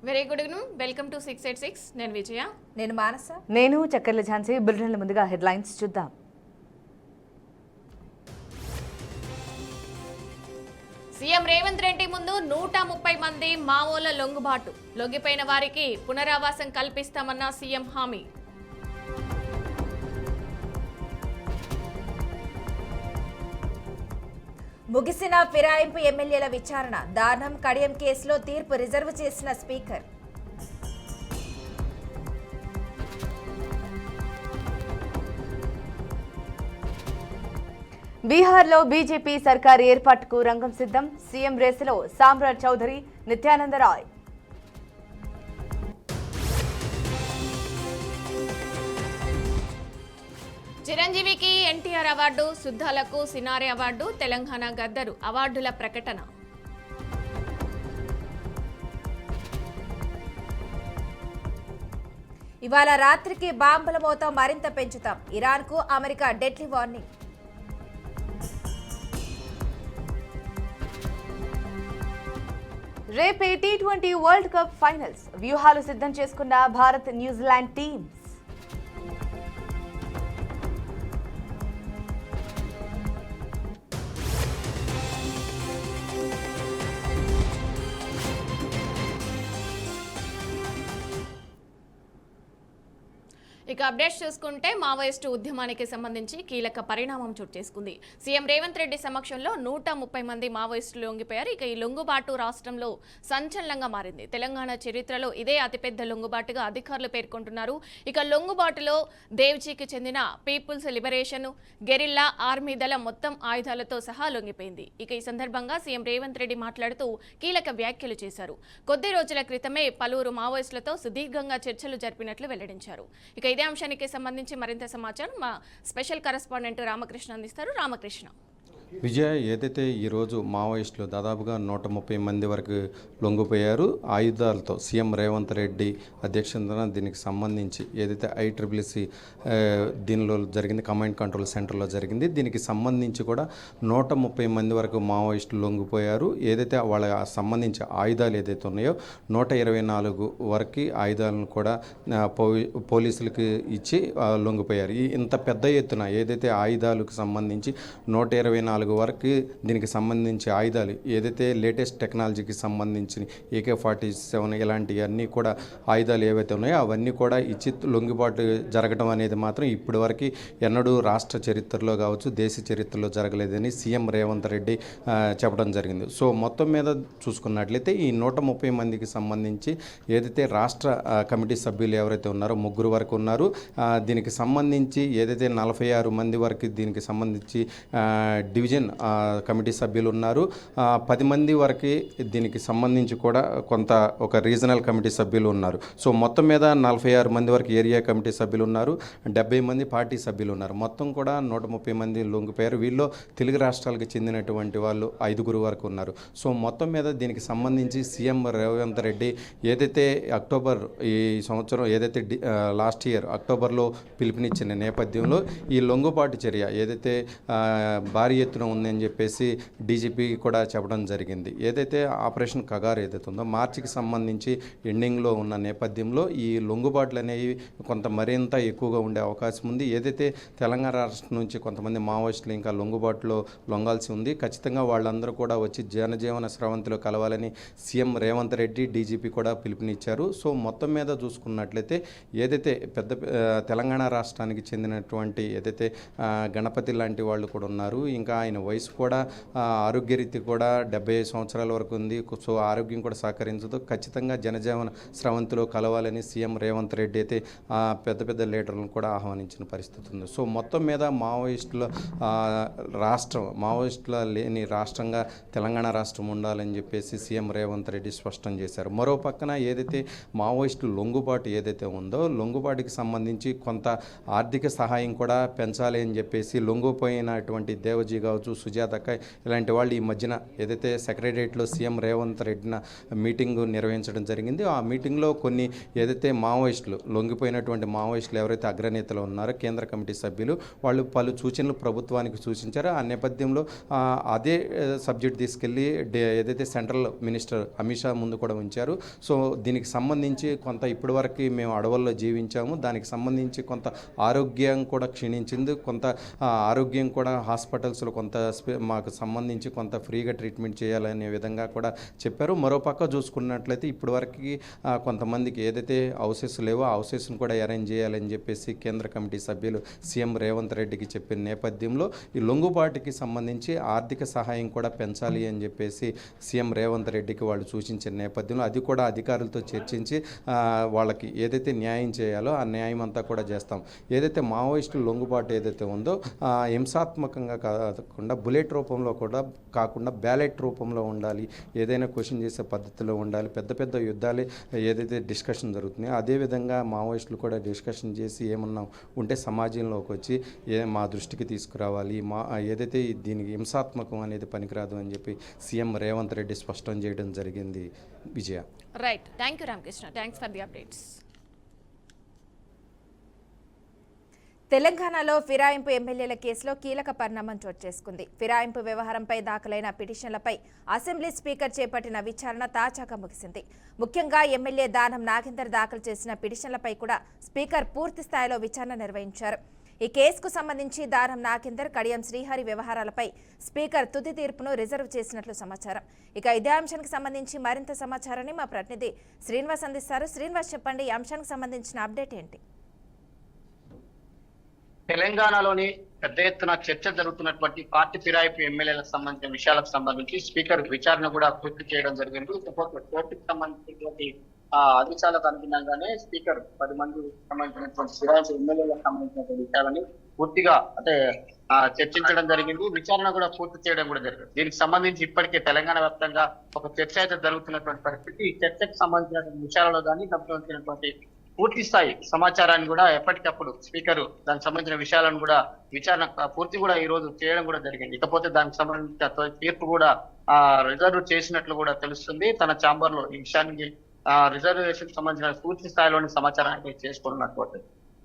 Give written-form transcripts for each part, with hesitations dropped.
Very good evening. Welcome to 686. నేను విజయ. నేను మానస. నేను చక్కెర్ల ఝాన్సీ. బులెటిన్ల ముందుగా హెడ్లైన్స్ చూద్దాం. సీఎం రేవంత్ రెడ్డి ముందు 130 మంది మావోల లొంగుబాటు. లొంగిపోయిన వారికి పునరావాసం కల్పిస్తామన్న సీఎం హామీ. ముగిసిన ఫిరాయింపు ఎమ్మెల్యేల విచారణ. దారుణం కడియం కేసులో తీర్పు రిజర్వ్ చేసిన స్పీకర్. బీహార్లో బీజేపీ సర్కారు ఏర్పాటుకు రంగం సిద్ధం. సీఎం రేసులో సామ్రాట్ చౌదరి, నిత్యానందరాయ్. చిరంజీవికి ఎన్టీఆర్ అవార్డు, శుద్ధాలకు సినారే అవార్డు. తెలంగాణ గద్దరు అవార్డుల ప్రకటన. ఇవాళ రాత్రికి బాంబుల మోత మరింత పెంచుతాం. ఇరాన్కు అమెరికా డెడ్లీ వార్నింగ్. రేపే టీ20 వరల్డ్ కప్ ఫైనల్స్. వ్యూహాలు సిద్ధం చేసుకున్న భారత్, న్యూజిలాండ్ టీమ్స్. ఇక అప్డేట్స్ చూసుకుంటే మావోయిస్టు ఉద్యమానికి సంబంధించి కీలక పరిణామం చోటు చేసుకుంది. సీఎం రేవంత్ రెడ్డి సమక్షంలో 130 మంది మావోయిస్టులు లొంగిపోయారు. ఇక ఈ లొంగుబాటు రాష్ట్రంలో సంచలనంగా మారింది. తెలంగాణ చరిత్రలో ఇదే అతిపెద్ద లొంగుబాటుగా అధికారులు పేర్కొంటున్నారు. ఇక లొంగుబాటులో దేవ్జీకి చెందిన పీపుల్స్ లిబరేషన్ గెరిల్లా ఆర్మీ దళం మొత్తం ఆయుధాలతో సహా లొంగిపోయింది. ఇక ఈ సందర్భంగా సీఎం రేవంత్ రెడ్డి మాట్లాడుతూ కీలక వ్యాఖ్యలు చేశారు. కొద్ది రోజుల క్రితమే పలువురు మావోయిస్టులతో సుదీర్ఘంగా చర్చలు జరిపినట్లు వెల్లడించారు. ఇక ఇదే అంశానికి సంబంధించి మరింత సమాచారం మా స్పెషల్ కరెస్పాండెంట్ రామకృష్ణ అందిస్తారు. రామకృష్ణ. విజయ, ఏదైతే ఈరోజు మావోయిస్టులు దాదాపుగా 130 మంది వరకు లొంగిపోయారు ఆయుధాలతో, సీఎం రేవంత్ రెడ్డి అధ్యక్షతన దీనికి సంబంధించి ఏదైతే ICCC దీనిలో జరిగింది, కమాండ్ కంట్రోల్ సెంటర్లో జరిగింది. దీనికి సంబంధించి కూడా 130 మంది వరకు మావోయిస్టులు లొంగిపోయారు. ఏదైతే వాళ్ళ సంబంధించి ఆయుధాలు ఏదైతే ఉన్నాయో 124 వరకు ఆయుధాలను కూడా పోలీసులకు ఇచ్చి లొంగిపోయారు. ఇంత పెద్ద ఎత్తున ఏదైతే ఆయుధాలకు సంబంధించి 124 వరకు దీనికి సంబంధించి ఆయుధాలు ఏదైతే లేటెస్ట్ టెక్నాలజీకి సంబంధించిన AK-47 ఇలాంటివన్నీ కూడా ఆయుధాలు ఏవైతే ఉన్నాయో అవన్నీ కూడా ఇచ్చి లొంగిబాటు జరగడం అనేది మాత్రం ఇప్పటి వరకు ఎన్నడూ రాష్ట్ర చరిత్రలో కావచ్చు, దేశ చరిత్రలో జరగలేదని సీఎం రేవంత్ రెడ్డి చెప్పడం జరిగింది. సో మొత్తం మీద చూసుకున్నట్లయితే ఈ 130 మందికి సంబంధించి ఏదైతే రాష్ట్ర కమిటీ సభ్యులు ఎవరైతే ఉన్నారో 3 వరకు ఉన్నారు. దీనికి సంబంధించి ఏదైతే 46 మంది వరకు దీనికి సంబంధించి డివిజన్ కమిటీ సభ్యులు ఉన్నారు. 10 మంది వరకు దీనికి సంబంధించి కూడా కొంత ఒక రీజనల్ కమిటీ సభ్యులు ఉన్నారు. సో మొత్తం మీద 46 మంది వరకు ఏరియా కమిటీ సభ్యులు ఉన్నారు. 70 మంది పార్టీ సభ్యులు ఉన్నారు. మొత్తం కూడా 130 మంది లొంగిపోయారు. వీళ్ళు తెలుగు రాష్ట్రాలకు చెందినటువంటి వాళ్ళు 5 వరకు ఉన్నారు. సో మొత్తం మీద దీనికి సంబంధించి సీఎం రేవంత్ రెడ్డి ఏదైతే అక్టోబర్ ఈ సంవత్సరం ఏదైతే లాస్ట్ ఇయర్ అక్టోబర్లో పిలుపునిచ్చిన నేపథ్యంలో ఈ లొంగుబాటు చర్య ఏదైతే భారీ ఎత్తున ఉందని చెప్పేసి డీజీపీ కూడా చెప్పడం జరిగింది. ఏదైతే ఆపరేషన్ కగార్ ఏదైతే ఉందో మార్చికి సంబంధించి ఎండింగ్లో ఉన్న నేపథ్యంలో ఈ లొంగుబాట్లు అనేవి కొంత మరింత ఎక్కువగా ఉండే అవకాశం ఉంది. ఏదైతే తెలంగాణ రాష్ట్రం నుంచి కొంతమంది మావోయిస్టులు ఇంకా లొంగుబాటులో లొంగాల్సి ఉంది. ఖచ్చితంగా వాళ్ళందరూ కూడా వచ్చి జనజీవన స్రవంతిలో కలవాలని సీఎం రేవంత్ రెడ్డి డీజీపీ కూడా పిలుపునిచ్చారు. సో మొత్తం మీద చూసుకున్నట్లయితే ఏదైతే పెద్ద తెలంగాణ రాష్ట్రానికి చెందినటువంటి ఏదైతే గణపతి లాంటి వాళ్ళు కూడా ఉన్నారు. ఇంకా ఆయన వయసు కూడా ఆరోగ్యరీతి కూడా 75 సంవత్సరాల వరకు ఉంది. సో ఆరోగ్యం కూడా సహకరించదు. ఖచ్చితంగా జనజీవన స్రవంతిలో కలవాలని సీఎం రేవంత్ రెడ్డి అయితే పెద్ద పెద్ద లీడర్లను కూడా ఆహ్వానించిన పరిస్థితి ఉంది. సో మొత్తం మీద మావోయిస్టుల లేని రాష్ట్రంగా తెలంగాణ రాష్ట్రం ఉండాలని చెప్పేసి సీఎం రేవంత్ రెడ్డి స్పష్టం చేశారు. మరో పక్కన ఏదైతే మావోయిస్టుల లొంగుబాటు ఏదైతే ఉందో లొంగుబాటుకి సంబంధించి కొంత ఆర్థిక సహాయం కూడా పెంచాలి అని చెప్పేసి లొంగిపోయినటువంటి దేవజీ కావచ్చు, కావచ్చు, సుజాతక్క ఇలాంటి వాళ్ళు ఈ మధ్యన ఏదైతే సెక్రటరియట్లో సీఎం రేవంత్ రెడ్డిన మీటింగ్ నిర్వహించడం జరిగింది. ఆ మీటింగ్లో కొన్ని ఏదైతే మావోయిస్టులు లొంగిపోయినటువంటి మావోయిస్టులు ఎవరైతే అగ్రనేతలు ఉన్నారో కేంద్ర కమిటీ సభ్యులు వాళ్ళు పలు సూచనలు ప్రభుత్వానికి సూచించారో ఆ నేపథ్యంలో అదే సబ్జెక్ట్ తీసుకెళ్ళి ఏదైతే సెంట్రల్ మినిస్టర్ అమిత్ షా ముందు కూడా ఉంచారు. సో దీనికి సంబంధించి కొంత ఇప్పటివరకు మేము అడవుల్లో జీవించాము, దానికి సంబంధించి కొంత ఆరోగ్యం కూడా క్షీణించింది, కొంత ఆరోగ్యం కూడా హాస్పిటల్స్లో కొంత మాకు సంబంధించి కొంత ఫ్రీగా ట్రీట్మెంట్ చేయాలనే విధంగా కూడా చెప్పారు. మరోపక్క చూసుకున్నట్లయితే ఇప్పటివరకు కొంతమందికి ఏదైతే హౌసెస్ లేవో ఆ హౌసెస్ను కూడా అరేంజ్ చేయాలని చెప్పేసి కేంద్ర కమిటీ సభ్యులు సీఎం రేవంత్ రెడ్డికి చెప్పిన నేపథ్యంలో ఈ లొంగుబాటుకి సంబంధించి ఆర్థిక సహాయం కూడా పెంచాలి అని చెప్పేసి సీఎం రేవంత్ రెడ్డికి వాళ్ళు సూచించిన నేపథ్యంలో అది కూడా అధికారులతో చర్చించి వాళ్ళకి ఏదైతే న్యాయం చేయాలో ఆ న్యాయం అంతా కూడా చేస్తాం. ఏదైతే మావోయిస్టుల లొంగుబాటు ఏదైతే ఉందో హింసాత్మకంగా కాకుండా బుల్లెట్ రూపంలో కూడా కాకుండా బ్యాలెట్ రూపంలో ఉండాలి, ఏదైనా క్వశ్చన్ చేసే పద్ధతిలో ఉండాలి. పెద్ద పెద్ద యుద్ధాలే ఏదైతే డిస్కషన్ జరుగుతున్నాయో అదేవిధంగా మావోయిస్టులు కూడా డిస్కషన్ చేసి ఏమన్నా ఉంటే సమాజంలోకి వచ్చి మా దృష్టికి తీసుకురావాలి, ఏదైతే దీనికి హింసాత్మకం అనేది పనికిరాదు అని చెప్పి సీఎం రేవంత్ రెడ్డి స్పష్టం చేయడం జరిగింది. Vijaya. Right, thank you Ramakrishna, thanks for the updates. తెలంగాణలో ఫిరాయింపు ఎమ్మెల్యేల కేసులో కీలక పరిణామం చోటు చేసుకుంది. ఫిరాయింపు వ్యవహారంపై దాఖలైన పిటిషన్లపై అసెంబ్లీ స్పీకర్ చేపట్టిన విచారణ తాజాగా ముగిసింది. ముఖ్యంగా ఎమ్మెల్యే దానం నాగేందర్ దాఖలు చేసిన పిటిషన్లపై కూడా స్పీకర్ పూర్తి స్థాయిలో విచారణ నిర్వహించారు. ఈ కేసుకు సంబంధించి దానం నాగేందర్, కడియం శ్రీహరి వ్యవహారాలపై స్పీకర్ తుది తీర్పును రిజర్వ్ చేసినట్లు సమాచారం. ఇక ఇదే అంశానికి సంబంధించి మరింత సమాచారాన్ని మా ప్రతినిధి శ్రీనివాస్ అందిస్తారు. శ్రీనివాస్, చెప్పండి, ఈ అంశానికి సంబంధించిన అప్డేట్ ఏంటి? తెలంగాణలోని పెద్ద ఎత్తున చర్చ జరుగుతున్నటువంటి పార్టీ ఫిరాయింపు ఎమ్మెల్యేలకు సంబంధించిన విషయాలకు సంబంధించి స్పీకర్ విచారణ కూడా పూర్తి చేయడం జరిగింది. కోర్టుకు సంబంధించినటువంటి ఆదేశాలకు అనుగుణంగానే స్పీకర్ 10 మంది సంబంధించినటువంటి ఫిరాయింపు ఎమ్మెల్యేలకు సంబంధించినటువంటి విషయాలని పూర్తిగా చర్చించడం జరిగింది. విచారణ కూడా పూర్తి చేయడం కూడా జరిగింది. దీనికి సంబంధించి ఇప్పటికే తెలంగాణ వ్యాప్తంగా ఒక చర్చ అయితే జరుగుతున్నటువంటి పరిస్థితి. ఈ చర్చకు సంబంధించినటువంటి విషయాలలో కానీ సంబంధించినటువంటి పూర్తి స్థాయి సమాచారాన్ని కూడా ఎప్పటికప్పుడు స్పీకర్ దానికి సంబంధించిన విషయాలను కూడా విచారణ పూర్తి కూడా ఈ రోజు చేయడం కూడా జరిగింది. ఇకపోతే దానికి సంబంధించిన తీర్పు కూడా రిజర్వ్ చేసినట్లు కూడా తెలుస్తుంది. తన ఛాంబర్ లో ఈ విషయానికి రిజర్వేషన్ సంబంధించిన పూర్తి స్థాయిలోని సమాచారాన్ని చేసుకున్నటువంటి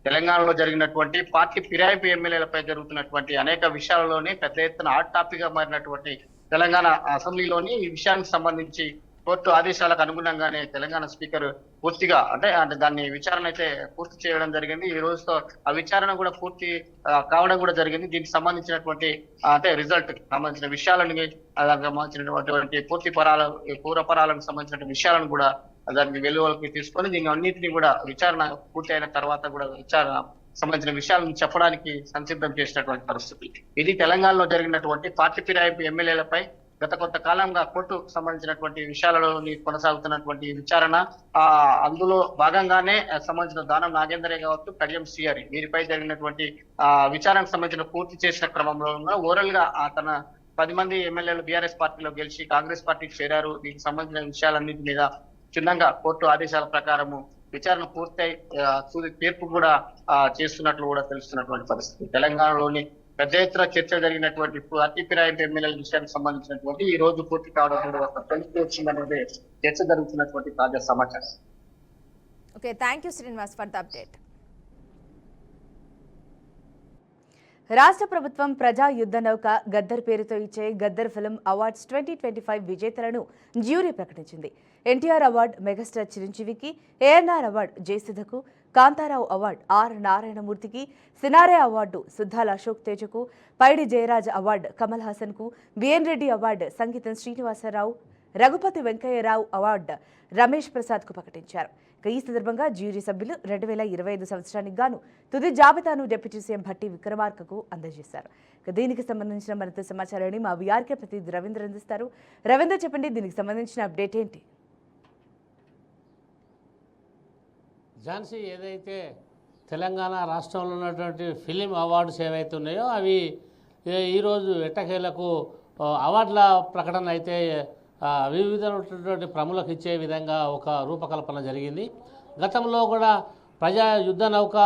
తెలంగాణలో జరిగినటువంటి పార్టీ ఫిరాయింపు ఎమ్మెల్యేలపై జరుగుతున్నటువంటి అనేక విషయాలలోనే పెద్ద ఎత్తున హాట్ టాపిక్ గా మారినటువంటి తెలంగాణ అసెంబ్లీలోని ఈ విషయానికి సంబంధించి కోర్టు ఆదేశాలకు అనుగుణంగానే తెలంగాణ స్పీకర్ పూర్తిగా అంటే దాన్ని విచారణ అయితే పూర్తి చేయడం జరిగింది. ఈ రోజుతో ఆ విచారణ కూడా పూర్తి కావడం కూడా జరిగింది. దీనికి సంబంధించినటువంటి అంటే రిజల్ట్ సంబంధించిన విషయాలను దానికి సంబంధించినటువంటి పూర్వపరాలకు సంబంధించిన విషయాలను కూడా దానికి వెలువలోకి తీసుకొని దీని అన్నింటినీ కూడా విచారణ పూర్తి అయిన తర్వాత కూడా విచారణ సంబంధించిన విషయాలను చెప్పడానికి సంసిద్ధం చేసినటువంటి పరిస్థితి. ఇది తెలంగాణలో జరిగినటువంటి పార్టీ ఫిరాయింపు ఎమ్మెల్యేలపై గత కొంతకాలంగా కోర్టుకు సంబంధించినటువంటి విషయాలలోని కొనసాగుతున్నటువంటి విచారణ. అందులో భాగంగానే సంబంధించిన దానం నాగేందరే కావచ్చు, కడియం శ్రీహరి వీరిపై జరిగినటువంటి విచారణకు సంబంధించిన పూర్తి చేసిన క్రమంలో ఓవరాల్ గా తన 10 మంది ఎమ్మెల్యేలు బీఆర్ఎస్ పార్టీలో గెలిచి కాంగ్రెస్ పార్టీకి చేరారు. దీనికి సంబంధించిన విషయాలన్నింటి మీద క్షుణ్ణంగా కోర్టు ఆదేశాల ప్రకారము విచారణ పూర్తయి తీర్పు కూడా చేస్తున్నట్లు కూడా తెలుస్తున్నటువంటి పరిస్థితి. తెలంగాణలోని పెద్ద ఎత్తున చర్చ జరిగినటువంటి పార్టీ ఫిరాయింపు ఎమ్మెల్యేల విషయానికి సంబంధించినటువంటి ఈ రోజు పూర్తి కావడం కూడా తెలిసి వచ్చిందనేది చర్చ జరుగుతున్నటువంటి తాజా సమాచారం. Okay, thank you Srinivas for the update. రాష్ట్ర ప్రభుత్వం ప్రజా యుద్ధ నౌక గద్దర్ పేరుతో ఇచ్చే గద్దర్ ఫిల్మ్ అవార్డ్స్ 2025 విజేతలను జ్యూరీ ప్రకటించింది. ఎన్టీఆర్ అవార్డు మెగాస్టార్ చిరంజీవికి, ఏఎన్ఆర్ అవార్డు జయసుధకు, కాంతారావు అవార్డు ఆర్ నారాయణమూర్తికి, సినారే అవార్డు సుద్దాల అశోక్ తేజకు, పైడి జయరాజ్ అవార్డు కమల్ హాసన్కు, BN Reddy award Sangeetham Srinivasarao, Raghupathi Venkayyarao award Ramesh ప్రసాద్కు ప్రకటించారు. ఈ సందర్భంగా జ్యూరీ సభ్యులు 2025 సంవత్సరానికి గాను తుది జాబితాను డిప్యూటీ సీఎం భట్టి విక్రమార్కకు అందజేశారు. దీనికి సంబంధించిన మరింత సమాచారాన్ని మా వీఆర్కే ప్రతినిధి రవీంద్ర అందిస్తారు. రవీంద్ర, చెప్పండి, దీనికి సంబంధించిన అప్డేట్ ఏంటి? ఝాన్సీ, ఏదైతే తెలంగాణ రాష్ట్రంలో ఉన్నటువంటి ఫిలిం అవార్డ్స్ ఏవైతే ఉన్నాయో అవి ఈరోజు ఎట్టకేలకు అవార్డుల ప్రకటన అయితే వివిధమైనటువంటి ప్రముఖులకు ఇచ్చే విధంగా ఒక రూపకల్పన జరిగింది. గతంలో కూడా ప్రజా యుద్ధ నౌక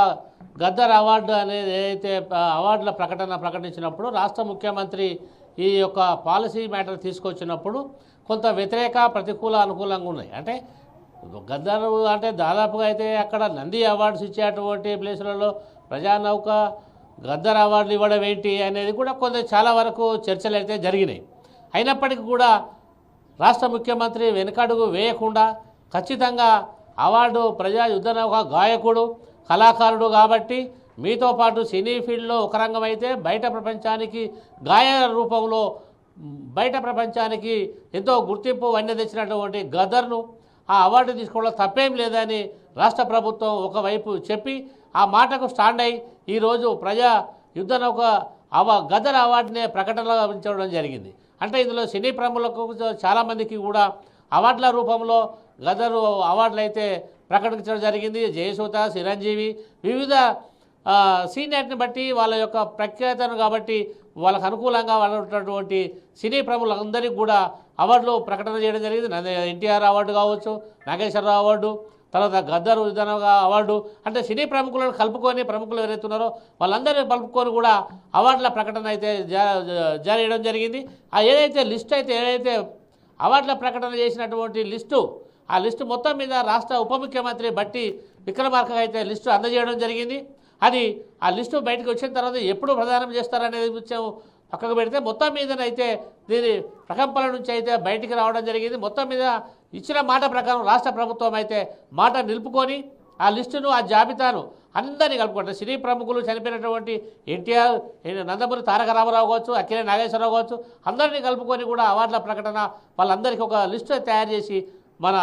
గద్దర్ అవార్డు అనేది ఏదైతే అవార్డుల ప్రకటించినప్పుడు రాష్ట్ర ముఖ్యమంత్రి ఈ యొక్క పాలసీ మ్యాటర్ తీసుకొచ్చినప్పుడు కొంత వ్యతిరేక ప్రతికూల అనుకూలంగా ఉన్నాయి. అంటే గద్దర్ అంటే దాదాపుగా అయితే అక్కడ నంది అవార్డ్స్ ఇచ్చేటువంటి ప్లేసులలో ప్రజానౌక గద్దర్ అవార్డులు ఇవ్వడం ఏంటి అనేది కూడా చాలా వరకు చర్చలు అయితే జరిగినాయి. అయినప్పటికీ కూడా రాష్ట్ర ముఖ్యమంత్రి వెనుకడుగు వేయకుండా ఖచ్చితంగా అవార్డు ప్రజా యుద్ధనౌక గాయకుడు కళాకారుడు కాబట్టి మీతో పాటు సినీ ఫీల్డ్లో ఒక రంగం అయితే బయట ప్రపంచానికి గాయ రూపంలో బయట ప్రపంచానికి ఎంతో గుర్తింపు వన్నె తెచ్చినటువంటి గద్దర్ను ఆ అవార్డు తీసుకోవడం తప్పేం లేదని రాష్ట్ర ప్రభుత్వం ఒకవైపు చెప్పి ఆ మాటకు స్టాండ్ అయి ఈరోజు ప్రజా యుద్ధనౌక గద్దర్ అవార్డునే ప్రకటనలో ఉంచడం జరిగింది. అంటే ఇందులో సినీ ప్రముఖులకు చాలామందికి కూడా అవార్డుల రూపంలో గద్దర్ అవార్డులు అయితే ప్రకటించడం జరిగింది. జయసుత, చిరంజీవి వివిధ సీనియర్ని బట్టి వాళ్ళ యొక్క ప్రఖ్యాతను కాబట్టి వాళ్ళకు అనుకూలంగా ఉన్నటువంటి సినీ ప్రముఖులందరికీ కూడా అవార్డులు ప్రకటన చేయడం జరిగింది. ఎన్టీఆర్ అవార్డు కావచ్చు, నాగేశ్వరరావు అవార్డు, తర్వాత గద్దర్ యుద్ధనౌక అవార్డు, అంటే సినీ ప్రముఖులను కలుపుకొని ప్రముఖులు ఎవరైతున్నారో వాళ్ళందరినీ కలుపుకొని కూడా అవార్డుల ప్రకటన అయితే జారీ చేయడం జరిగింది. ఏదైతే అవార్డుల ప్రకటన చేసినటువంటి లిస్టు, ఆ లిస్టు మొత్తం మీద రాష్ట్ర ఉప ముఖ్యమంత్రి బట్టి విక్రమార్క అయితే లిస్టు అందజేయడం జరిగింది. అది ఆ లిస్టు బయటకు వచ్చిన తర్వాత ఎప్పుడు ప్రదానం చేస్తారనేది విషయం పక్కకు పెడితే మొత్తం మీదనైతే దీని ప్రకంపన నుంచి అయితే బయటికి రావడం జరిగింది. మొత్తం మీద ఇచ్చిన మాట ప్రకారం రాష్ట్ర ప్రభుత్వం అయితే మాట నిలుపుకొని ఆ లిస్టును, ఆ జాబితాను అందరినీ కలుపుకుంటారు. సినీ ప్రముఖులు చనిపోయినటువంటి ఎన్టీఆర్, నందమూరి తారక రామారావు కావచ్చు, అక్కినే నాగేశ్వరరావు కావచ్చు, అందరినీ కలుపుకొని కూడా అవార్డుల ప్రకటన వాళ్ళందరికీ ఒక లిస్టు తయారు చేసి మన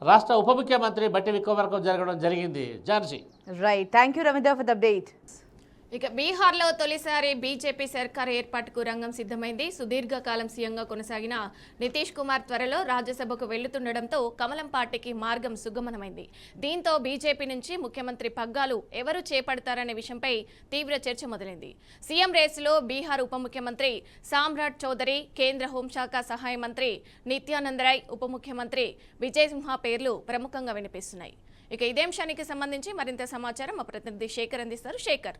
రాష్ట్ర ఉప ముఖ్యమంత్రి బట్టి విక్రమార్క జరగడం జరిగింది. Jhansi. Right, thank you Ravindra for the update. ఇక బీహార్లో తొలిసారి బీజేపీ సర్కార్ ఏర్పాటుకు రంగం సిద్ధమైంది. సుదీర్ఘకాలం సీఎంగా కొనసాగిన నితీష్ కుమార్ త్వరలో రాజ్యసభకు వెళ్తుండటంతో కమలం పార్టీకి మార్గం సుగమనమైంది. దీంతో బీజేపీ నుంచి ముఖ్యమంత్రి పగ్గాలు ఎవరు చేపడతారనే విషయంపై తీవ్ర చర్చ మొదలైంది. సీఎం రేసులో బీహార్ ఉప ముఖ్యమంత్రి సామ్రాట్ చౌదరి, కేంద్ర హోంశాఖ సహాయ మంత్రి నిత్యానంద్ రాయ్, ఉప ముఖ్యమంత్రి విజయ్ సింహా పేర్లు ప్రముఖంగా వినిపిస్తున్నాయి. ఇక ఇదే అంశానికి సంబంధించి మరింత సమాచారం మా ప్రతినిధి శేఖర్ అందిస్తారు. శేఖర్.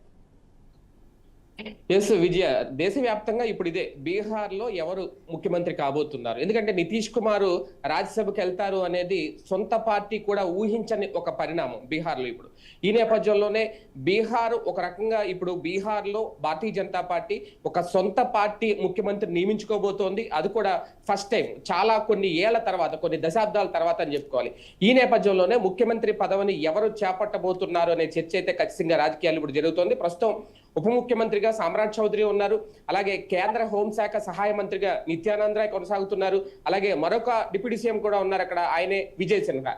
ఎస్ విజయ, దేశవ్యాప్తంగా ఇప్పుడు ఇదే బీహార్ లో ఎవరు ముఖ్యమంత్రి కాబోతున్నారు. ఎందుకంటే నితీష్ కుమార్ రాజ్యసభకు వెళ్తారు అనేది సొంత పార్టీ కూడా ఊహించని ఒక పరిణామం బీహార్ లో. ఇప్పుడు ఈ నేపథ్యంలోనే బీహార్ ఒక రకంగా ఇప్పుడు బీహార్ లో భారతీయ జనతా పార్టీ ఒక సొంత పార్టీ ముఖ్యమంత్రి నియమించుకోబోతోంది. అది కూడా ఫస్ట్ టైం చాలా కొన్ని ఏళ్ల తర్వాత, కొన్ని దశాబ్దాల తర్వాత అని చెప్పుకోవాలి. ఈ నేపథ్యంలోనే ముఖ్యమంత్రి పదవిని ఎవరు చేపట్టబోతున్నారు అనే చర్చ అయితే ఖచ్చితంగా రాజకీయాలు ఇప్పుడు జరుగుతోంది. ప్రస్తుతం ఉప ముఖ్యమంత్రిగా సామ్రాట్ చౌదరి ఉన్నారు, అలాగే కేంద్ర హోంశాఖ సహాయ మంత్రిగా నిత్యానంద్ రాయ్ కొనసాగుతున్నారు, అలాగే మరొక డిప్యూటీ సీఎం కూడా ఉన్నారు అక్కడ, ఆయనే విజయ్ సిన్హా.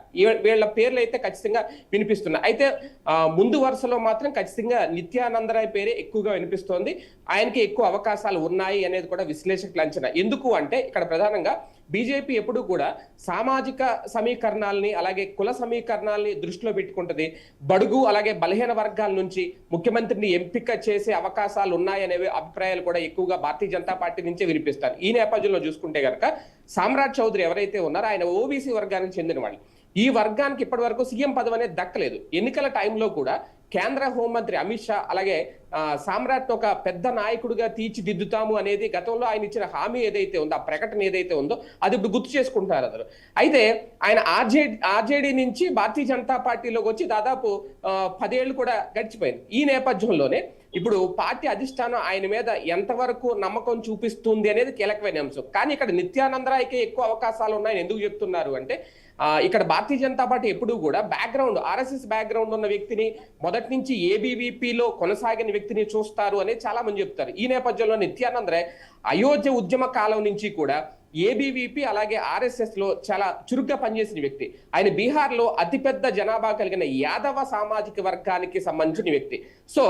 వీళ్ళ పేర్లు అయితే ఖచ్చితంగా వినిపిస్తున్నాయి. అయితే ముందు వరుసలో మాత్రం ఖచ్చితంగా నిత్యానంద్ రాయ్ పేరే ఎక్కువగా వినిపిస్తోంది. ఆయనకి ఎక్కువ అవకాశాలు ఉన్నాయి అనేది కూడా విశ్లేషకుల అంచనా. ఎందుకు అంటే ఇక్కడ ప్రధానంగా బీజేపీ ఎప్పుడు కూడా సామాజిక సమీకరణాలని అలాగే కుల సమీకరణాలని దృష్టిలో పెట్టుకుంటుంది. బడుగు అలాగే బలహీన వర్గాల నుంచి ముఖ్యమంత్రిని ఎంపిక చేసే అవకాశాలు ఉన్నాయనే అభిప్రాయాలు కూడా ఎక్కువగా భారతీయ జనతా పార్టీ నుంచే వినిపిస్తారు. ఈ నేపథ్యంలో చూసుకుంటే కనుక సామ్రాట్ చౌదరి ఎవరైతే ఉన్నారో ఆయన ఓబీసీ వర్గానికి చెందిన వాళ్ళు. ఈ వర్గానికి ఇప్పటి వరకు సీఎం పదవి అనేది దక్కలేదు. ఎన్నికల టైంలో కూడా కేంద్ర హోంమంత్రి అమిత్ షా అలాగే సామ్రాట్ ఒక పెద్ద నాయకుడిగా తీర్చిదిద్దుతాము అనేది గతంలో ఆయన ఇచ్చిన హామీ ఏదైతే ఉందో, ఆ ప్రకటన ఏదైతే ఉందో అది ఇప్పుడు గుర్తు చేసుకుంటున్నారు అందరూ. అయితే ఆయన ఆర్జేడీ నుంచి భారతీయ జనతా పార్టీలోకి వచ్చి దాదాపు 10 ఏళ్ళు కూడా గడిచిపోయింది. ఈ నేపథ్యంలోనే ఇప్పుడు పార్టీ అధిష్టానం ఆయన మీద ఎంతవరకు నమ్మకం చూపిస్తుంది అనేది కీలకమైన అంశం. కానీ ఇక్కడ నిత్యానంద్ రాయ్కి ఎక్కువ అవకాశాలు ఉన్నాయని ఎందుకు చెప్తున్నారు అంటే ఇక్కడ భారతీయ జనతా పార్టీ ఎప్పుడు కూడా బ్యాక్గ్రౌండ్ ఆర్ఎస్ఎస్ బ్యాక్గ్రౌండ్ ఉన్న వ్యక్తిని, మొదటి నుంచి ఏబీవీపీలో కొనసాగిన వ్యక్తిని చూస్తారు అనేది చాలా మంది చెప్తారు. ఈ నేపథ్యంలో నిత్యానంద్ రాయ్ అయోధ్య ఉద్యమ కాలం నుంచి కూడా ఏబీవీపీ అలాగే ఆర్ఎస్ఎస్ లో చాలా చురుగ్గా పనిచేసిన వ్యక్తి. ఆయన బీహార్ లో అతిపెద్ద జనాభా కలిగిన యాదవ సామాజిక వర్గానికి సంబంధించిన వ్యక్తి. సో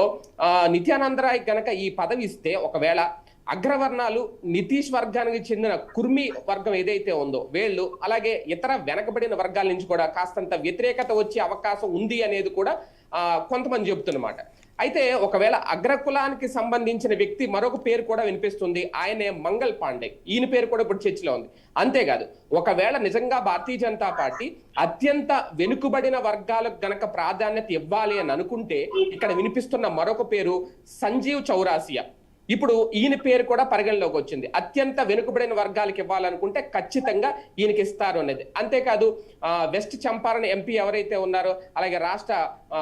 నిత్యానంద్ రాయ్ గనక ఈ పదవి ఇస్తే ఒకవేళ అగ్రవర్ణాలు నితీష్ వర్గానికి చెందిన కుర్మి వర్గం ఏదైతే ఉందో వీళ్ళు అలాగే ఇతర వెనకబడిన వర్గాల నుంచి కూడా కాస్తంత వ్యతిరేకత వచ్చే అవకాశం ఉంది అనేది కూడా కొంతమంది చెబుతున్నమాట. అయితే ఒకవేళ అగ్రకులానికి సంబంధించిన వ్యక్తి మరొక పేరు కూడా వినిపిస్తుంది, ఆయనే మంగళ్ పాండే. ఈయన పేరు కూడా ఇప్పుడు చర్చలో ఉంది. అంతేకాదు ఒకవేళ నిజంగా భారతీయ జనతా పార్టీ అత్యంత వెనుకబడిన వర్గాలకు గనక ప్రాధాన్యత ఇవ్వాలి అని అనుకుంటే ఇక్కడ వినిపిస్తున్న మరొక పేరు సంజీవ్ చౌరాసియా. ఇప్పుడు ఈయన పేరు కూడా పరిగణలోకి వచ్చింది. అత్యంత వెనుకబడిన వర్గాలకు ఇవ్వాలనుకుంటే ఖచ్చితంగా ఈయనకి ఇస్తారు అనేది. అంతేకాదు వెస్ట్ చంపారణ్ ఎంపీ ఎవరైతే ఉన్నారో, అలాగే రాష్ట్ర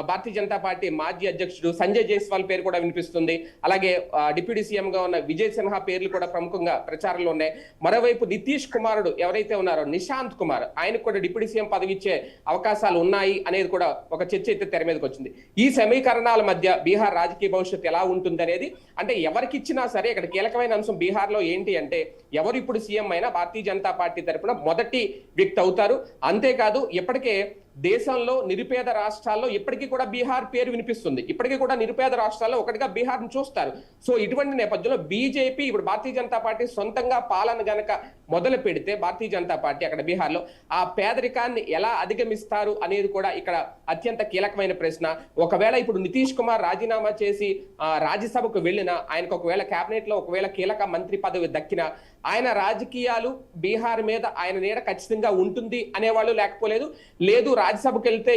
భారతీయ జనతా పార్టీ మాజీ అధ్యక్షుడు సంజయ్ జైస్వాల్ పేరు కూడా వినిపిస్తుంది. అలాగే డిప్యూటీ సీఎం గా ఉన్న విజయ్ సిన్హా పేర్లు కూడా ప్రముఖంగా ప్రచారంలో ఉన్నాయి. మరోవైపు నితీష్ కుమారుడు ఎవరైతే ఉన్నారో నిశాంత్ కుమార్, ఆయనకు కూడా డిప్యూటీ సీఎం పదవి ఇచ్చే అవకాశాలు ఉన్నాయి అనేది కూడా ఒక చర్చ అయితే తెర మీదకి వచ్చింది. ఈ సమీకరణాల మధ్య బీహార్ రాజకీయ భవిష్యత్తు ఎలా ఉంటుంది అనేది, అంటే ఎవరికి ఇచ్చినా సరే ఇక్కడ కీలకమైన అంశం బీహార్ లో ఏంటి అంటే, ఎవరు ఇప్పుడు సీఎం అయినా భారతీయ జనతా పార్టీ తరఫున మొదటి వ్యక్తి అవుతారు. అంతేకాదు ఇప్పటికే దేశంలో నిరుపేద రాష్ట్రాల్లో ఇప్పటికీ కూడా బీహార్ పేరు వినిపిస్తుంది. ఇప్పటికీ కూడా నిరుపేద రాష్ట్రాల్లో ఒకటిగా బీహార్ని చూస్తారు. సో ఇటువంటి నేపథ్యంలో బీజేపీ ఇప్పుడు భారతీయ జనతా పార్టీ సొంతంగా పాలన గనక మొదలు పెడితే భారతీయ జనతా పార్టీ అక్కడ బీహార్లో ఆ పేదరికాన్ని ఎలా అధిగమిస్తారు అనేది కూడా ఇక్కడ అత్యంత కీలకమైన ప్రశ్న. ఒకవేళ ఇప్పుడు నితీష్ కుమార్ రాజీనామా చేసి రాజ్యసభకు వెళ్ళినా, ఆయనకు ఒకవేళ కేబినెట్ లో ఒకవేళ కీలక మంత్రి పదవి దక్కినా, ఆయన రాజకీయాలు బీహార్ మీద ఆయన నీడ ఖచ్చితంగా ఉంటుంది అనేవాళ్ళు లేకపోలేదు. లేదు రాజ్యసభకు వెళ్తే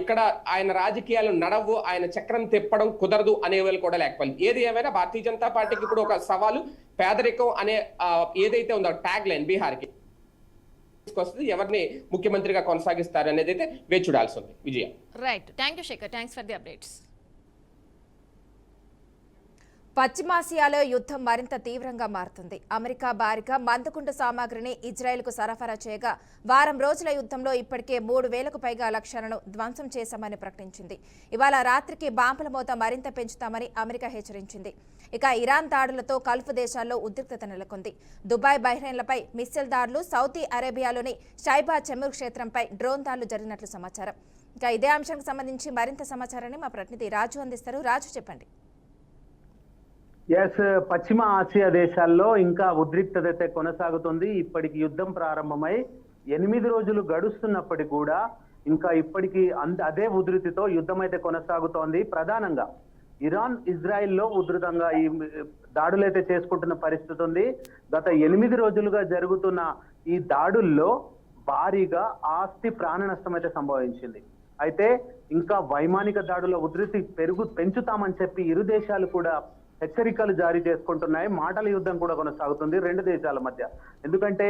ఇక్కడ ఆయన రాజకీయాలు నడవు, ఆయన చక్రం తిప్పడం కుదరదు అనేవాళ్ళు కూడా లేకపోలేదు. ఏది ఏమైనా భారతీయ జనతా పార్టీకి ఇప్పుడు ఒక సవాలు పేదరికం అనే ఏదైతే ఉందో ట్యాగ్ లైన్ బీహార్కి తీసుకొస్తుంది. ఎవరిని ముఖ్యమంత్రిగా కొనసాగిస్తారు అనేది అయితే వేచి చూడాల్సి ఉంది. Vijaya. Right, thank you Shekhar, thanks for the updates. పశ్చిమాసియాలో యుద్ధం మరింత తీవ్రంగా మారుతుంది. అమెరికా భారీగా మందుగుండు సామాగ్రిని ఇజ్రాయెల్కు సరఫరా చేయగా వారం రోజుల యుద్ధంలో ఇప్పటికే 3,000కు పైగా లక్ష్యాలను ధ్వంసం చేశామని ప్రకటించింది. ఇవాళ రాత్రికి బాంబుల మోత మరింత పెంచుతామని అమెరికా హెచ్చరించింది. ఇక ఇరాన్ దాడులతో గల్ఫ్ దేశాల్లో ఉద్రిక్తత నెలకొంది. దుబాయ్, బహ్రెయిన్లపై మిస్సైల్ దాడులు, సౌదీ అరేబియాలోని షైబా చెముర్ క్షేత్రంపై డ్రోన్ దాడులు జరిగినట్లు సమాచారం. ఇక ఇదే అంశానికి సంబంధించి మరింత సమాచారాన్ని మా ప్రతినిధి రాజు అందిస్తారు. రాజు, చెప్పండి. పశ్చిమ ఆసియా దేశాల్లో ఇంకా ఉద్రిక్తత అయితే కొనసాగుతుంది. ఇప్పటికి యుద్ధం ప్రారంభమై 8 రోజులు గడుస్తున్నప్పటికీ కూడా ఇంకా ఇప్పటికీ అదే ఉధృతితో యుద్ధం అయితే కొనసాగుతోంది. ప్రధానంగా ఇరాన్, ఇజ్రాయెల్లో ఉధృతంగా ఈ దాడులైతే చేసుకుంటున్న పరిస్థితి ఉంది. గత 8 రోజులుగా జరుగుతున్న ఈ దాడుల్లో భారీగా ఆస్తి ప్రాణ నష్టం అయితే సంభవించింది. అయితే ఇంకా వైమానిక దాడుల ఉధృతి పెంచుతామని చెప్పి ఇరు దేశాలు కూడా హెచ్చరికలు జారీ చేసుకుంటున్నాయి. మాటల యుద్ధం కూడా కొనసాగుతుంది రెండు దేశాల మధ్య. ఎందుకంటే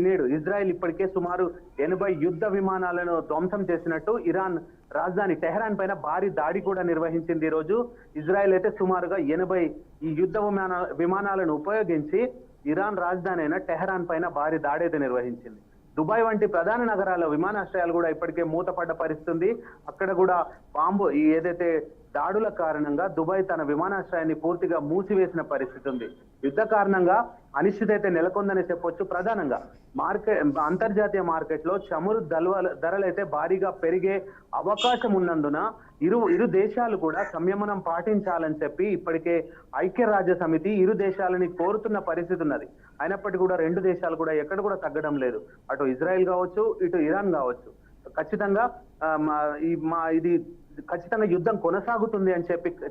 నేడు ఇజ్రాయెల్ ఇప్పటికే సుమారు 80 యుద్ధ విమానాలను ధ్వంసం చేసినట్టు ఇరాన్ రాజధాని టెహరాన్ పైన భారీ దాడి కూడా నిర్వహించింది. ఈ రోజు ఇజ్రాయెల్ అయితే సుమారుగా 80 ఈ యుద్ధ విమానాలను ఉపయోగించి ఇరాన్ రాజధాని అయిన టెహరాన్ పైన భారీ దాడి అయితే నిర్వహించింది. దుబాయ్ వంటి ప్రధాన నగరాల విమానాశ్రయాలు కూడా ఇప్పటికే మూతపడ్డ పరిస్థితి. అక్కడ కూడా బాంబు ఏదైతే దాడుల కారణంగా దుబాయ్ తన విమానాశ్రయాన్ని పూర్తిగా మూసివేసిన పరిస్థితి ఉంది. యుద్ధ కారణంగా అనిశ్చితైతే నెలకొందని చెప్పొచ్చు. ప్రధానంగా అంతర్జాతీయ మార్కెట్లో చమురు ధరలైతే భారీగా పెరిగే అవకాశం ఉన్నందున ఇరు దేశాలు కూడా సంయమనం పాటించాలని చెప్పి ఇప్పటికే ఐక్యరాజ్య సమితి ఇరు దేశాలని కోరుతున్న పరిస్థితి ఉన్నది. అయినప్పటికీ కూడా రెండు దేశాలు కూడా ఎక్కడ కూడా తగ్గడం లేదు. అటు ఇజ్రాయెల్ కావచ్చు, ఇటు ఇరాన్ కావచ్చు. ఖచ్చితంగా ఇది ఖచ్చితంగా యుద్ధం కొనసాగుతుంది అని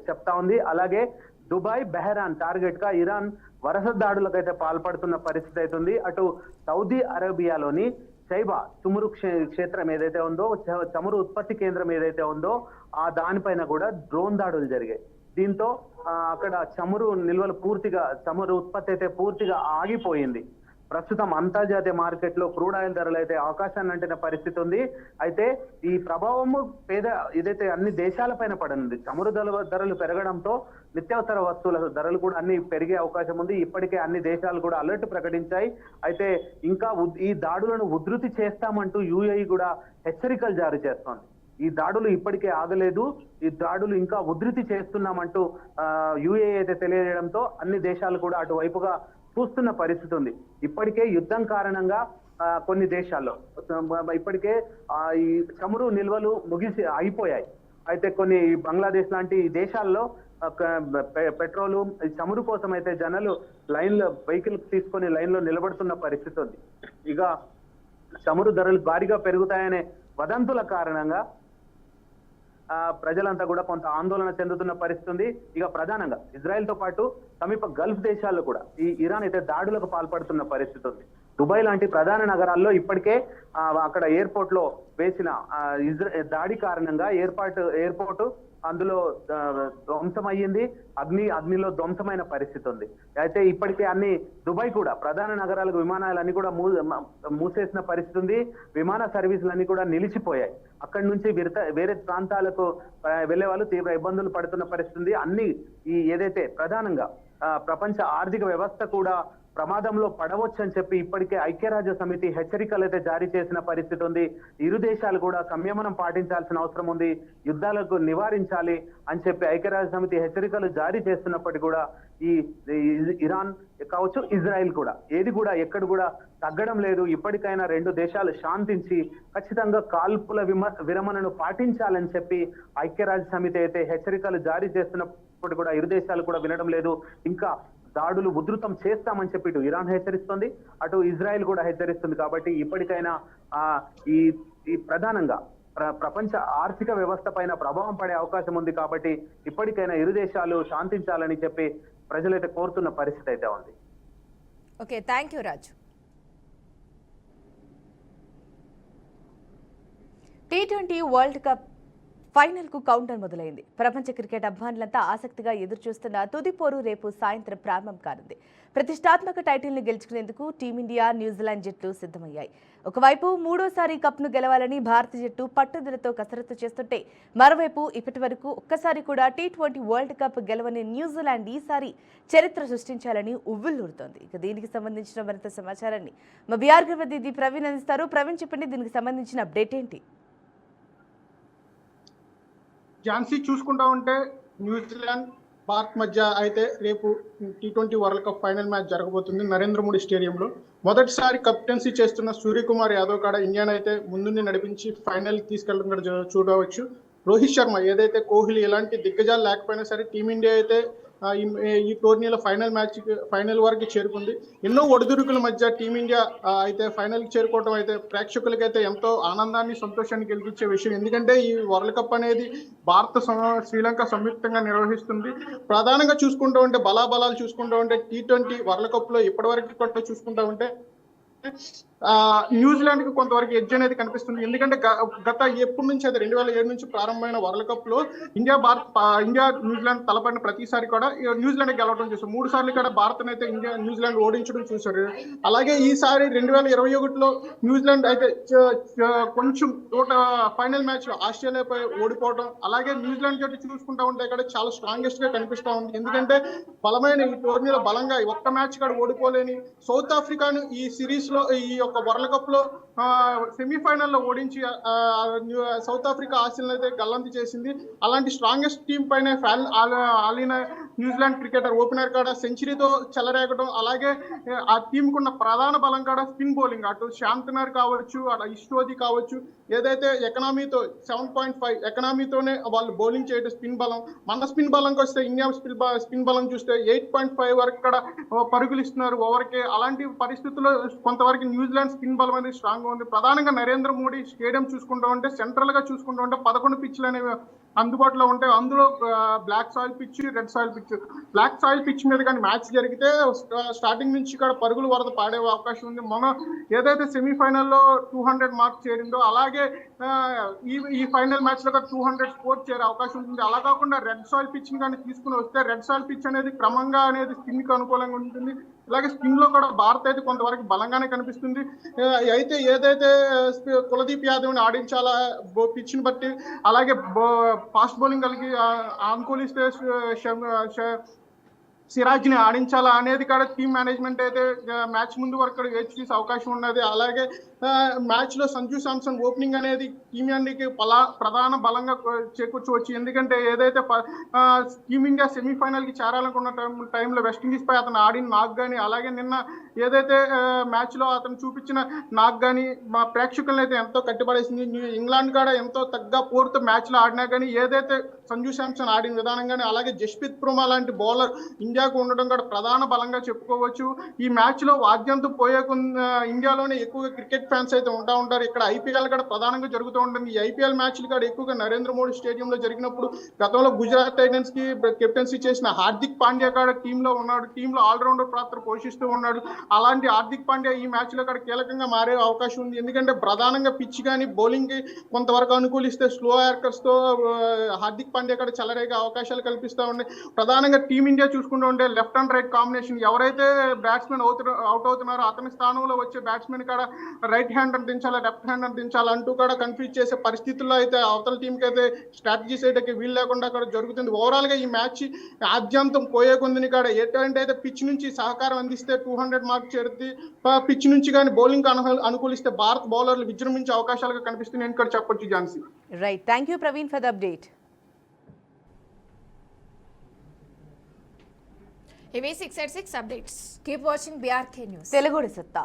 చెప్తా ఉంది. అలాగే దుబాయ్, బెహ్రాన్ టార్గెట్ గా ఇరాన్ వరుస దాడులకైతే పాల్పడుతున్న పరిస్థితి అవుతుంది. అటు సౌదీ అరేబియాలోని షైబా చెమురు క్షేత్రం ఏదైతే ఉందో, చమురు ఉత్పత్తి కేంద్రం ఏదైతే ఉందో ఆ దానిపైన కూడా డ్రోన్ దాడులు జరిగాయి. దీంతో అక్కడ చమురు నిల్వలు చమురు ఉత్పత్తి అయితే పూర్తిగా ఆగిపోయింది. ప్రస్తుతం అంతర్జాతీయ మార్కెట్లో క్రూడ్ ఆయిల్ ధరలు అయితే ఆకాశాన్ని అంటిన పరిస్థితి ఉంది. అయితే ఈ ప్రభావము ఏదైతే అన్ని దేశాల పైన పడనుంది. చమురు ధరలు పెరగడంతో నిత్యావసర వస్తువుల ధరలు కూడా అన్ని పెరిగే అవకాశం ఉంది. ఇప్పటికే అన్ని దేశాలు కూడా అలర్ట్ ప్రకటించాయి. అయితే ఇంకా ఈ దాడులను ఉధృతి చేస్తామంటూ యుఏఈ కూడా హెచ్చరికలు జారీ చేస్తోంది. ఈ దాడులు ఇప్పటికే ఆగలేదు, ఈ దాడులు ఇంకా ఉధృతి చేస్తున్నామంటూ యుఏఈ అయితే తెలియజేయడంతో అన్ని దేశాలు కూడా అటువైపుగా చూస్తున్న పరిస్థితి ఉంది. ఇప్పటికే యుద్ధం కారణంగా కొన్ని దేశాల్లో ఇప్పటికే ఈ చమురు నిల్వలు అయిపోయాయి. అయితే కొన్ని బంగ్లాదేశ్ లాంటి దేశాల్లో పెట్రోలు, చమురు కోసం అయితే జనాలు వెహికల్ తీసుకొని లైన్లో నిలబడుతున్న పరిస్థితి ఉంది. ఇక చమురు ధరలు భారీగా పెరుగుతాయనే వదంతుల కారణంగా ప్రజలంతా కూడా కొంత ఆందోళన చెందుతున్న పరిస్థితి ఉంది. ఇక ప్రధానంగా ఇజ్రాయెల్ తో పాటు సమీప గల్ఫ్ దేశాల్లో కూడా ఈ ఇరాన్ అయితే దాడులకు పాల్పడుతున్న పరిస్థితి ఉంది. దుబాయ్ లాంటి ప్రధాన నగరాల్లో ఇప్పటికే అక్కడ ఎయిర్పోర్ట్ లో వేసిన దాడి కారణంగా ఎయిర్పోర్ట్ అందులో ధ్వంసమయ్యింది. అగ్నిలో ధ్వంసమైన పరిస్థితి ఉంది. అయితే ఇప్పటికే అన్ని దుబాయ్ కూడా ప్రధాన నగరాలకు విమానాలన్నీ కూడా మూసేసిన పరిస్థితి ఉంది. విమాన సర్వీసులన్నీ కూడా నిలిచిపోయాయి. అక్కడి నుంచి వేరే ప్రాంతాలకు వెళ్లే వాళ్ళు తీవ్ర ఇబ్బందులు పడుతున్న పరిస్థితి ఉంది. అన్ని ఏదైతే ప్రధానంగా ప్రపంచ ఆర్థిక వ్యవస్థ కూడా ప్రమాదంలో పడవచ్చు అని చెప్పి ఇప్పటికే ఐక్యరాజ్య సమితి హెచ్చరికలు అయితే జారీ చేసిన పరిస్థితి ఉంది. ఇరు దేశాలు కూడా సంయమనం పాటించాల్సిన అవసరం ఉంది. యుద్ధాలకు నివారించాలి అని చెప్పి ఐక్యరాజ్య సమితి హెచ్చరికలు జారీ చేస్తున్నప్పటికీ కూడా ఈ ఇరాన్ కావచ్చు, ఇజ్రాయెల్ కూడా ఏది కూడా ఎక్కడ కూడా తగ్గడం లేదు. ఇప్పటికైనా రెండు దేశాలు శాంతించి ఖచ్చితంగా కాల్పుల విరమణను పాటించాలని చెప్పి ఐక్యరాజ్య సమితి అయితే హెచ్చరికలు జారీ చేస్తున్నప్పుడు కూడా ఇరు దేశాలు కూడా వినడం లేదు. ఇంకా దాడులు ఉధృతం చేస్తామని చెప్పి ఇటు ఇరాన్ హెచ్చరిస్తుంది, అటు ఇజ్రాయెల్ కూడా హెచ్చరిస్తుంది. కాబట్టి ఇప్పటికైనా ఈ ప్రధానంగా ప్రపంచ ఆర్థిక వ్యవస్థ పైన ప్రభావం పడే అవకాశం ఉంది. కాబట్టి ఇప్పటికైనా ఇరు దేశాలు శాంతించాలని చెప్పి ప్రజలైతే కోరుతున్న పరిస్థితి అయితే ఉంది. Okay, thank you Raju. T20 world cup ఫైనల్కు కౌంటర్ మొదలైంది. ప్రపంచ క్రికెట్ అభిమానులంతా ఆసక్తిగా ఎదురుచూస్తున్న తుది పోరు రేపు సాయంత్రం ప్రారంభం కానుంది. ప్రతిష్టాత్మక టైటిల్ను గెలుచుకునేందుకు టీమిండియా, న్యూజిలాండ్ జట్లు సిద్ధమయ్యాయి. ఒకవైపు మూడోసారి కప్ను గెలవాలని భారత జట్టు పట్టుదలతో కసరత్తు చేస్తుంటే, మరోవైపు ఇప్పటి వరకు ఒక్కసారి కూడా T20 వరల్డ్ కప్ గెలవని న్యూజిలాండ్ ఈసారి చరిత్ర సృష్టించాలని ఉవ్విళ్లూరుతోంది. ఇక దీనికి సంబంధించిన మరింత సమాచారాన్ని మా బీఆర్ ప్రతినిధి ప్రవీణ్ అందిస్తారు. ప్రవీణ్, చెప్పండి, దీనికి సంబంధించిన అప్డేట్ ఏంటి? ఝాన్సీ, చూసుకుంటా ఉంటే న్యూజిలాండ్ భారత్ మధ్య అయితే రేపు T20 world cup final match జరగబోతుంది నరేంద్ర మోడీ స్టేడియంలో. మొదటిసారి కెప్టెన్సీ చేస్తున్న సూర్యకుమార్ యాదవ్ కాడ ఇండియాను అయితే ముందుండి నడిపించి ఫైనల్ తీసుకెళ్ళడం చూడవచ్చు. రోహిత్ శర్మ, ఏదైతే కోహ్లీ ఎలాంటి దిగ్గజాలు లేకపోయినా సరే టీమిండియా అయితే ఈ టోర్నీలో ఫైనల్ వరకు చేరుకుంది. ఎన్నో ఒడిదుడుకుల మధ్య టీమిండియా అయితే ఫైనల్కి చేరుకోవడం అయితే ప్రేక్షకులకైతే ఎంతో ఆనందాన్ని, సంతోషాన్ని కలిగించే విషయం. ఎందుకంటే ఈ వరల్డ్ కప్ అనేది భారత శ్రీలంక సంయుక్తంగా నిర్వహిస్తుంది. ప్రధానంగా చూసుకుంటూ ఉంటే బలాబలాలు చూసుకుంటూ ఉంటే T20 వరల్డ్ కప్ లో ఇప్పటివరకు కూడా చూసుకుంటూ ఉంటే న్యూజిలాండ్ కి కొంతవరకు ఎడ్జ్ అనేది కనిపిస్తుంది. ఎందుకంటే గత ఎప్పటి నుంచి అయితే 2007 నుంచి ప్రారంభమైన వరల్డ్ కప్ లో ఇండియా న్యూజిలాండ్ తలపడిన ప్రతిసారి కూడా న్యూజిలాండ్ గెలవడం చూసారు. 3 సార్లు కూడా భారత్ అయితే న్యూజిలాండ్ ఓడించడం చూసారు. అలాగే ఈసారి 2021లో న్యూజిలాండ్ అయితే కొంచెం ఫైనల్ మ్యాచ్ ఆస్ట్రేలియాపై ఓడిపోవడం, అలాగే న్యూజిలాండ్ జట్టు చూసుకుంటా ఉంటే ఇక్కడ చాలా స్ట్రాంగెస్ట్ గా కనిపిస్తా ఉంది. ఎందుకంటే బలమైన ఈ టోర్నీలో బలంగా ఒక్క మ్యాచ్ కూడా ఓడిపోలేని సౌత్ ఆఫ్రికాను ఈ సిరీస్ లో ఈ యొక్క వరల్డ్ కప్ లో సెమీఫైనల్ లో ఓడించి సౌత్ ఆఫ్రికా ఆశలను అయితే గల్లంతి చేసింది. అలాంటి స్ట్రాంగెస్ట్ టీం పైన ఆలిన న్యూజిలాండ్ క్రికెటర్ ఓపెనర్ కాడ సెంచరీతో చెలరేగడం, అలాగే ఆ టీం కున్న ప్రధాన బలం కాడ స్పిన్ బౌలింగ్, అటు శాంతనర్ కావచ్చు, అటు ఇష్టోది కావచ్చు, ఏదైతే ఎకనామీతో 7.5 ఎకనామీతోనే వాళ్ళు బౌలింగ్ చేయడం స్పిన్ బలం. మన స్పిన్ బలంకి వస్తే ఇండియా స్పిన్ బలం చూస్తే 8.5 వరకు ఇక్కడ పరుగులు ఇస్తున్నారు ఓవర్కి. అలాంటి పరిస్థితుల్లో కొంతవరకు న్యూజిలాండ్ స్పిన్ బలం అనేది స్ట్రాంగ్ గా ఉంది. ప్రధానంగా నరేంద్ర మోడీ స్టేడియం చూసుకుంటూ ఉంటే సెంట్రల్ గా చూసుకుంటూ ఉంటే 11 పిచ్లు అనేవి అందుబాటులో ఉంటాయి. అందులో black soil pitch, red soil pitch. Black soil pitch మీద కానీ మ్యాచ్ జరిగితే స్టార్టింగ్ నుంచి ఇక్కడ పరుగులు వరద పాడే అవకాశం ఉంది. మనం ఏదైతే సెమీఫైనల్లో 200 మార్క్స్ చేరిందో అలాగే ఈ ఫైనల్ మ్యాచ్ లో 200 స్కోర్ చేరే అవకాశం ఉంటుంది. అలా కాకుండా రెడ్ సాయిల్ పిచ్ కానీ తీసుకుని వస్తే రెడ్ సాయిల్ పిచ్ అనేది క్రమంగా అనేది స్పిన్ కి అనుకూలంగా ఉంటుంది. అలాగే స్పిన్ లో కూడా భారత్ అయితే కొంతవరకు బలంగానే కనిపిస్తుంది. అయితే ఏదైతే కులదీప్ యాదవ్ని ఆడించాలా పిచ్ ని బట్టి, అలాగే ఫాస్ట్ బౌలింగ్ కలిగి అనుకూలిస్తే సిరాజ్ ని ఆడించాలా అనేది కూడా టీమ్ మేనేజ్మెంట్ అయితే మ్యాచ్ ముందు వరకు వేచి చూసే అవకాశం ఉన్నది. అలాగే మ్యాచ్ లో సంజు శాంసన్ ఓపెనింగ్ అనేది టీమిండియాకి ప్రధాన బలంగా చేకూర్చవచ్చు. ఎందుకంటే ఏదైతే టీమిండియా సెమీఫైనల్ కి చేరాలనుకున్న టైంలో వెస్టిండీస్ పై అతను ఆడిన నాక్ గానీ, అలాగే నిన్న ఏదైతే మ్యాచ్ లో అతను చూపించిన నాక్ గానీ మా ప్రేక్షకులను అయితే ఎంతో కట్టిపడేసింది. ఇంగ్లాండ్ కూడా ఎంతో తగ్గ పోరుతో మ్యాచ్ లో ఆడినా కానీ ఏదైతే సంజు శాంసన్ ఆడిన విధానం కానీ, అలాగే జస్ప్రీత్ బుమ్రా లాంటి బౌలర్ ఇండియాకు ఉండడం కూడా ప్రధాన బలంగా చెప్పుకోవచ్చు. ఈ మ్యాచ్ లో వాద్యంతో ఇండియాలోనే ఎక్కువగా క్రికెట్ ఫ్యాన్స్ అయితే ఉంటారు. ఇక్కడ ఐపీఎల్ కూడా ప్రధానంగా జరుగుతూ ఉంటుంది. ఈ ఐపీఎల్ మ్యాచ్లు కూడా ఎక్కువగా నరేంద్ర మోడీ స్టేడియంలో జరిగినప్పుడు గతంలో గుజరాత్ టైటన్స్ కి కెప్టెన్సీ చేసిన హార్దిక్ పాండ్యా కూడా టీంలో ఉన్నాడు. టీంలో ఆల్రౌండర్ పాత్ర పోషిస్తూ ఉన్నాడు. అలాంటి హార్దిక్ పాండ్యా ఈ మ్యాచ్ లో కూడా కీలకంగా మారే అవకాశం ఉంది. ఎందుకంటే ప్రధానంగా పిచ్ కానీ బౌలింగ్ కి కొంతవరకు అనుకూలిస్తే స్లో యార్కర్స్ తో హార్దిక్ పాండ్యా కూడా చెలరేగే అవకాశాలు కల్పిస్తూ ఉన్నాయి. ప్రధానంగా టీమిండియా చూసుకుంటూ ఉంటే లెఫ్ట్ అండ్ రైట్ కాంబినేషన్, ఎవరైతే బ్యాట్స్మెన్ అవుట్ అవుతున్నారో అతని స్థానంలో వచ్చే బ్యాట్స్మెన్ కూడా రైట్ హ్యాండ్ అని దించాలా లెఫ్ట్ హ్యాండ్ అని దించాలా అంటూ కూడా కన్ఫ్యూజ్ చేసే పరిస్థితుల్లో అయితే అవతల టీంకి అయితే స్ట్రాటజీస్ అయితే వీలు లేకుండా కూడా జరుగుతుంది. ఓవరాల్ గా ఈ మ్యాచ్ ఆద్యంతం పోయే కొందిని కాడ ఎటువంటి పిచ్ నుంచి సహకారం అందిస్తే 200 మార్క్ చేరుతుంది. పిచ్ నుంచి కానీ బౌలింగ్ అనుకూలిస్తే భారత్ బౌలర్లు విజృంభించే అవకాశాలుగా కనిపిస్తున్నాయి ఇక్కడ చెప్పొచ్చు Jhansi. Right, thank you Praveen for the update. ఇవి 6 at 6 updates. Keep watching BRK news. తెలుగుడి సత్తా.